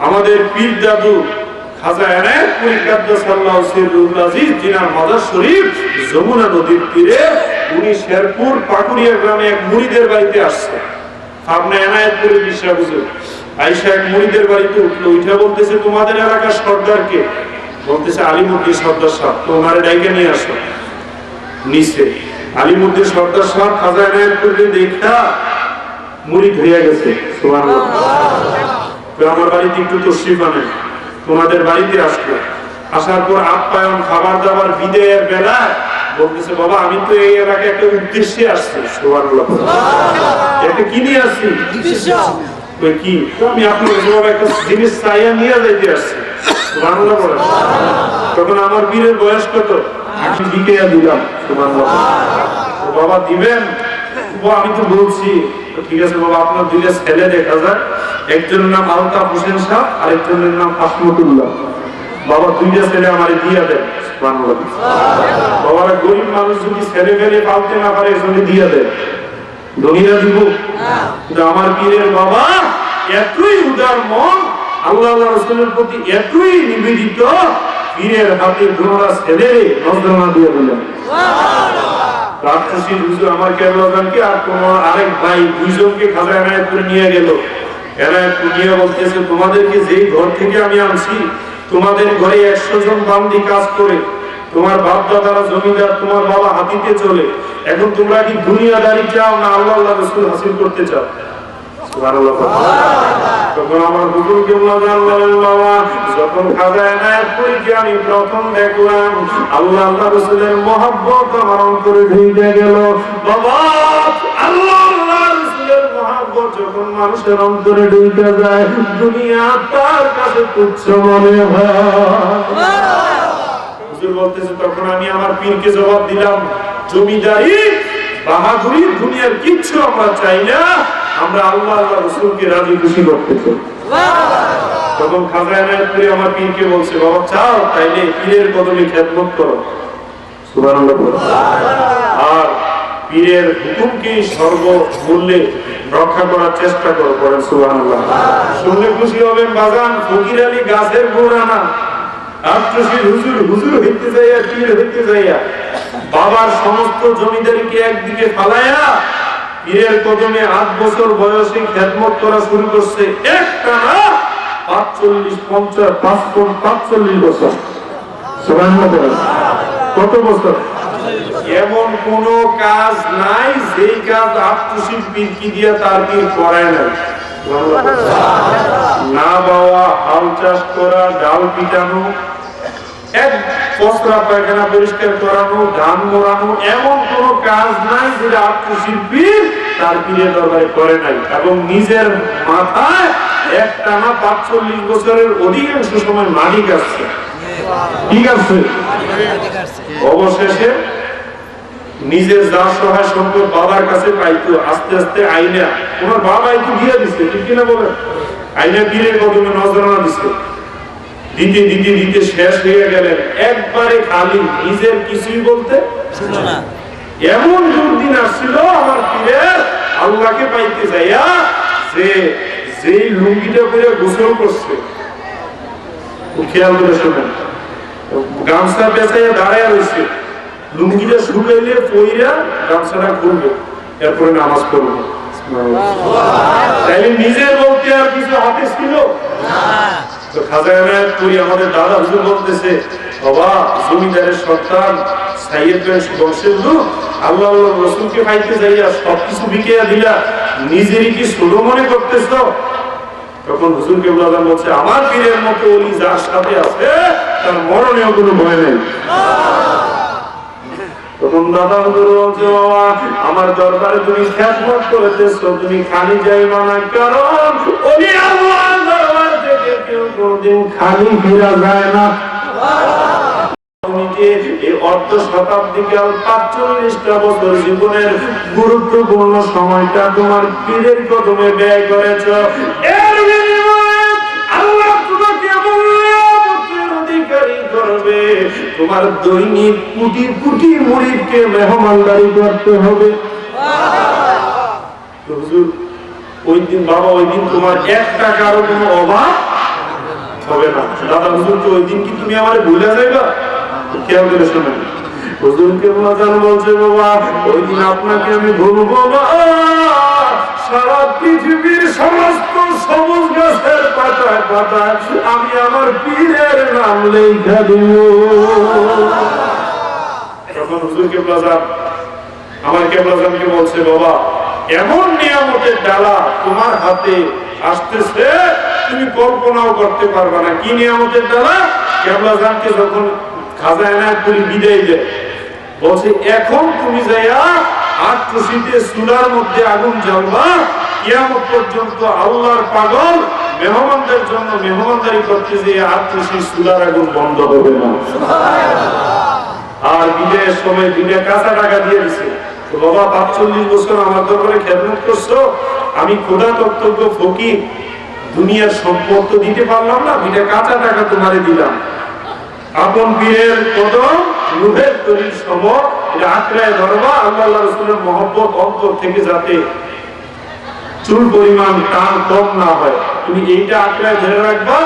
আমাদের পীর দাদু খাজা এনায়েতপুরী কাদ্দাসাল্লাহু সিররুল আজিজ, যিনার মাজার শরীফ যমুনা নদীর তীরে, উনি শেরপুর পাকুড়িয়া গ্রামে এক মুরিদের বাড়িতে আসছে। আপনি এনায়েতপুরের বিশ্বাস হুজুর আয়েশা এক মুরিদের বাড়িতে উঠলো, উঠে বলতেছে তোমাদের এলাকার সর্দারকে? বলতেছে আলিমুদ্দিন সর্দার সাহেব। তো ওনারে ডাইকে নিয়ে আসো। নিচে আলিমুদ্দিন সর্দার সাহেব খাজা এনায়েতপুরকে দেখা মুরিদ হয়ে গেছে। সুবহানাল্লাহ। আমার বাড়িতে একটু তশরিফ আনেন, তোমাদের বাড়িতে আসবো। আসার পর আপ্যায়ন, খাবার দাবার, বিদায়ের বেলা বলতেছে বাবা আমি তো এই এলাকায় একটা উদ্দেশ্যে আসছি। সুবহানাল্লাহ। একটা কি নিয়ে আসছি? কি? আমি আপনার একটা জিনিস চাইয়া নিয়ে যাইতে আসছি। সুবহানাল্লাহ বলে। তখন আমার বীরের বয়স কত? আমি দিকে দিলাম। সুবহানাল্লাহ। বাবা দিবেন? আমি তো বলছি ঠিক আছে বাবা, আপনার দুইটা ছেলে দেখা যায়, একজনের নাম আলতাফ হোসেন সাহেব, আরেকজনের নাম আসমতুল্লাহ। বাবা দুইটা ছেলে আমারে দিয়ে দেন। বাবারা গরিব মানুষ যদি ছেলে ফেলে পালতে না পারে, এজন্য দিয়ে দেন। ধনীরা দিব? আমার পীরের বাবা এতই উদার মন, আল্লাহ রাসূলের প্রতি এতই নিবেদিত, পীরের হাতে ধরা ছেলে নজরানা দিয়ে দিলেন। রাক্ষসী হুজুর আমার কেবলাদানকে আর কোন আরেক ভাই দুইজনকে খাজা এনায়েতপুরে নিয়ে গেল। এনায়েতপুর নিয়ে বলতেছে তোমাদেরকে যেই ঘর থেকে আমি আনছি, তোমাদের ঘরে 100 জন বান্দি কাজ করে, তোমার বাপ দাদারা জমিদার, তোমার বাবা হাতিতে চলে, এখন তোমরা কি দুনিয়াদারি চাও না আল্লাহ আল্লাহ রাসূল হাসিল করতে চাও? সুবহানাল্লাহ। তখন আমার হুজুর কেবলাদান বলেন বাবা, যখন খাজা এনায়েতপুরীকে আমি প্রথম দেখলাম, আল্লাহ আল্লাহ রাসূলের মহব্বত আমার অন্তরে ঢুকে গেল। বাবা আল্লাহ আল্লাহ রাসূলের মহব্বত যখন মানুষের অন্তরে ঢুকে যায়, দুনিয়া তার কাছে তুচ্ছ মনে হয়। হুজুর বলতেছে তখন আমি আমার পীরকে জবাব দিলাম, জমিদারি বাহাদুরি দুনিয়ার কিচ্ছু আমরা চাই না, আমরা আল্লাহ আল্লাহ রাসূলকে রাজি খুশি করতে চাই। তখন খাজা এনায়েতপুরী আমার পীরকে বলছে বাবা চাও তাইলে পীরের কদমে খেদমত করো। সুবহানাল্লাহ। আর পীরের হুকুমকে সর্বমূল্যে রক্ষা করার চেষ্টা করো। পড়েন সুবহানাল্লাহ। শুনলে খুশি হবেন বাজান, ফকির আলী গাছের গোড়া না, আত্মশীল হুজুর হুজুর হইতে যাইয়া, পীর হইতে যাইয়া বাবার সমস্ত জমিদারিকে একদিকে ফালাইয়া পীরের কদমে 8 বছর বয়সে খেদমত করা শুরু করছে। একটানা 45 বছর। সুবহানাল্লাহ। কত বছর? এমন কোন কাজ নাই যেই কাজ আত্মশীল পীর কি দিয়া তার পীর করায় না। না বাবা, হাল চাষ করা, ডাল পিটানো, এক পসরা পায়খানা পরিষ্কার করানো, ধান মোড়ানো, এমন কোন কাজ নাই যেটা আত্মশীল পীর তার পীরের দরবারে করে নাই। এবং নিজের মাথায় একটানা 45 বছরের অধিকাংশ সময় মাটি কাটছে। ঠিক আছে, অবশেষে নিজের যা সহায় সম্পদ বাবার কাছে পাইতো, আস্তে আস্তে আইনা ওনার বাবাই তো দিয়ে দিচ্ছে, ঠিক কিনা বলেন? আইনা পীরের কদমে নজরানা দিচ্ছে, দিতে দিতে দিতে শেষ হয়ে গেলেন, একবারে খালি, নিজের কিছুই বলতে না। এমন দুর্দিন আসছিল আমার পীরের আল্লাহকে পাইতে যাইয়া, যে যেই লুঙ্গিটা করে গোসল করছে, খেয়াল করে শোনেন, গামছা পেঁচাইয়া দাঁড়ায় রয়েছে, লুঙ্গিটা শুকাইলে পইরা গামছাটা খুলবে, এরপরে নামাজ পড়বে। তাইলে নিজের বলতে আর কিছু হাতে ছিল তো? খাজা এনায়েত পুরি আমাদের দাদা হুজুর বলতেছে, বাবা জমিদারের সন্তান, সাইয়েদ বংশের লোক, আল্লাহ রসুলকে পাইতে যাইয়া সবকিছু বিকিয়া দিলা, নিজেরই কি ছোট মনে করতেছ? তখন হুজুর কেবল আযম বলছে, আমার পীরের মতো ওলি যার সাথে আছে তার মরণেও কোনো ভয় নেই। তখন দাদা হুজুর বলছে, বাবা আমার দরবারে তুমি খেদমত করেছো, তুমি খালি যাইবা না, কারণ ওলি আল্লাহর দরবার থেকে কেউ কোনদিন খালি ফিরা যায় না। তুমি যে এই অর্ধ শতাব্দীকাল ৪৫টা বছর জীবনের গুরুত্বপূর্ণ সময়টা তোমার পীরের কদমে ব্যয় করেছ, এর বিনিময়ে আল্লাহ তোমাকে অধিকারী করবে। তোমার দৈনিক কোটি কোটি মুরিদকে মেহমানদারি করতে হবে। হুজুর ওই দিন, বাবা ওই দিন তোমার ১ টাকারও কোনো অভাব হবে না। দাদা হুজুরকে ওই দিন কি তুমি আমার ভুলে যাইবা? খেয়াল করে শোনেন, হুজুরকে বলছে, বাবা ওই দিন আপনাকে আমি ভুলবো না, সারা পৃথিবীর সমস্ত সবুজ গাছের পাতায় পাতায় আমি আমার পীরের নাম লেখা দিব। তখন হুজুর কেবলা আমার কেবলাজানকে বলছে, বাবা এমন নিয়ামতের ডালা তোমার হাতে আসতেছে তুমি কল্পনাও করতে পারবা না। কি নিয়ামতের ডালা? কেবলাজানকে যখন খাজা এনায়েত পুরি বিদায় দেয়, বলছে এখন তুমি যাইয়া আটকুশিতে চুলার মধ্যে আগুন জ্বালবা, কিয়ামত পর্যন্ত আল্লাহর পাগল মেহমানদের জন্য মেহমানদারি করতে যে আটকুশির চুলার আগুন বন্ধ হবে না। আর বিদায়ের সময় 2টা কাঁচা টাকা দিয়ে দিছে, বাবা ৪৫ বছর আমার দরবারে খেদমত করছো, আমি খোদা তত্ত্বজ্ঞ ফকির, দুনিয়ার সম্পদ তো দিতে পারলাম না, 2টা কাঁচা টাকা তোমারে দিলাম। আপন পীরের কদম রূহের তরির সম, এটা আঁকড়ায় ধরবা, আল্লাহ রাসূলের মহব্বত অন্তর থেকে যাতে চুল পরিমাণ টান কম না হয়, তুমি এইটা আঁকড়ায় ধরে রাখবা।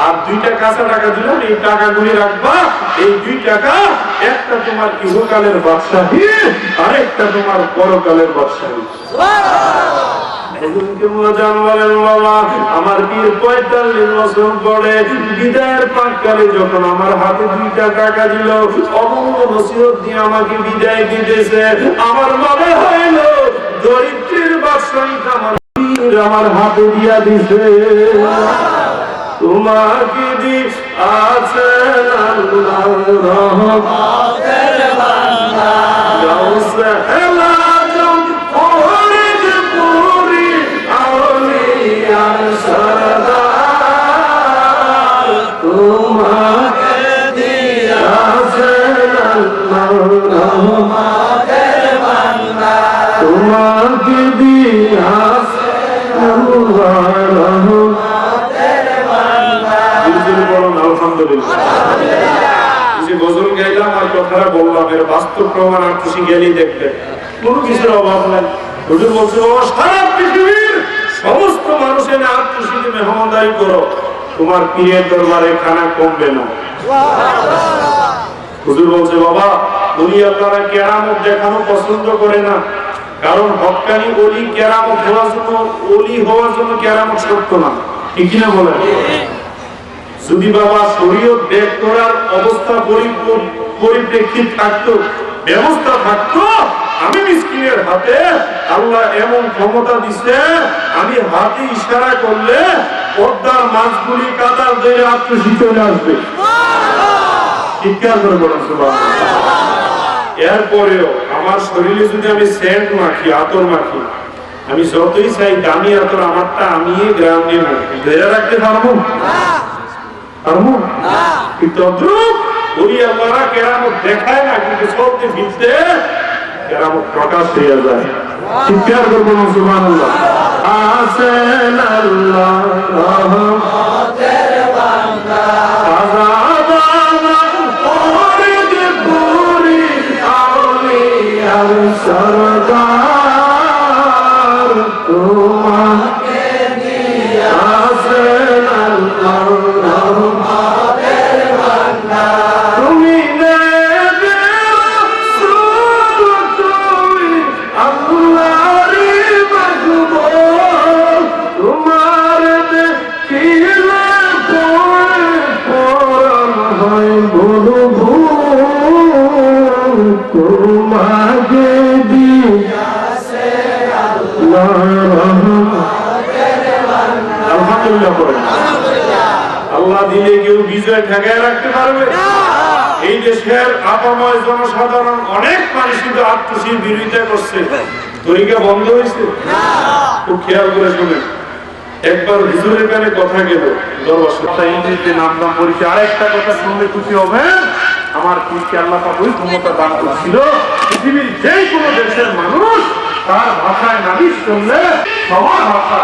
আর 2টা কাঁচা টাকা দিলাম, এই টাকাগুলি রাখবা। এই 2 টাকা, একটা তোমার ইহকালের বাদশাহী, আরেকটা তোমার পরকালের বাদশাহী। আমার পীর 45 বছর পরে বিদায়ের প্রাক্কালে যখন আমার হাতে 2টা টাকা দিল, অমূল্য নসিহত দিয়ে আমাকে বিদায় দিতেছে, আমার মনে হইল দরিদ্রের বাদশাহী আমার পীর আমার হাতে দিয়া দিছে। তোমাকে দিস আছেন আল্লাহর রহমতের বান্দা, গাউসে হেলাজম ফরিদ পুরি আউলিয়ার সরদার, তোমাকে দিয়াছেন আল্লাহর রহমতের বান্দা, তোমাকে দিয়াছেন আল্লাহর রহমতের। গজল গাইলাম আর কথাটা বললাম, এর বাস্তব প্রমাণ আর খুশি গেলেই দেখবেন, কোনো কিছুর অভাব নাই। হুজুর বলছে, সারা পৃথিবীর সমস্ত মানুষের আর খুশিতে মেহমানদারি করো, তোমার পীরের দরবারে খানা কমবে না। হুজুর বলছে, বাবা উনি আপনারা কেরামত দেখানো পছন্দ করে না, কারণ হক্কানি ওলি কেরামত হওয়ার জন্য, ওলি হওয়ার জন্য কেরামত সত্য না, ঠিক কিনা বলেন? যদি বাবা শরীয়ত বের করার অবস্থা পরিপ্রেক্ষিত থাকতো, ব্যবস্থা থাকতো, আমি মিসকিনের হাতে আল্লাহ এমন ক্ষমতা দিছে, আমি হাতে ইশারা করলে পর্দার মাছগুলি কাতার ধরে আত্মশী চলে আসবে। চিৎকার করে বলেন সুবহানাল্লাহ। এরপরেও আমার শরীরে যদি আমি সেন্ট মাখি, আতর মাখি, আমি যতই চাই দামি আতর আমারটা আমি গ্রাম নেব, ধরে রাখতে পারবো? পারবো কিন্তু ওই আল্লাহরা কেরামত দেখায় না, কিন্তু সবকে ভিজতে কেরামত প্রকাশ হয়ে যায়। চিৎকার করবো না সুবহানাল্লাহ। আসেন আল্লাহ রহমতের বান্দা, আযাব পরে পুরি আউলিয়ার সরদার, তোমাকে দিয়া আসেন আল্লাহ রহমতের বান্দা, তুমি নেবে রাসূল, তুমি আল্লাহরই মাহবুব, তোমার দেখিলে পরাণ হয় বলবো, তোমাকে দিয়াছে আল্লাহ রহমতের বান্দা। আলহামদুলিল্লাহ পড়েন। আল্লাহ দিলে কেউ বিজয় ঠেকায় রাখতে পারবে? এই দেশের আপাময় জনসাধারণ অনেক মানুষ কিন্তু আত্মশীল বিরোধিতা করছে, তরিকা বন্ধ হয়েছে? খুব খেয়াল করে শুনেন। একবার হুজুরের কানে কথা গেল দরবার ইংরেজিতে নাম পরিচয়, আরেকটা কথা শুনলে খুশি হবে, আমার পীরকে আল্লাহ পাক ওই ক্ষমতা দান করেছিল, পৃথিবীর যে কোনো দেশের মানুষ তার ভাষায় নালিশ করলে সবার ভাষা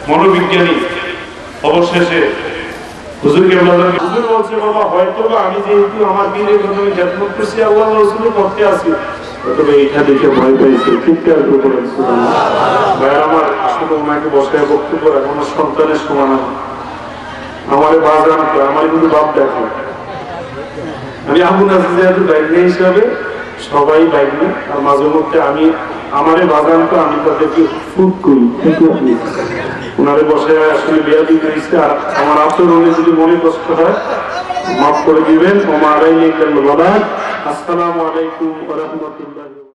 মনোবিজ্ঞানী অবশেষে হুজুরকে হুজুর বলছে, বাবা হয়তো আমি যেহেতু আমার পীরের জন্য খেদমত করছি, আল্লাহ রাসূলের পথে আছি, তবে এইটা দেখে ভয় পাইছে। চিৎকার করে বলেছে ভাই আমার আসলে ওনাকে বসায় বক্তব্য রাখা আমার সন্তানের সমান, আমারে বাজান আমার কিন্তু বাপ দেখে, আমি আবু নাজির বাইরে হিসাবে সবাই বাইরে, আর মাঝে মধ্যে আমি আমারে বাজান তো আমি তাদেরকে ফুট করি, ওনারে বসায় আসলে বেয়াদি করেছে, আর আমার আচরণে যদি মনে কষ্ট হয় মাফ করে দিবেন। আসসালামু আলাইকুম ওয়া রাহমাতুল্লাহ।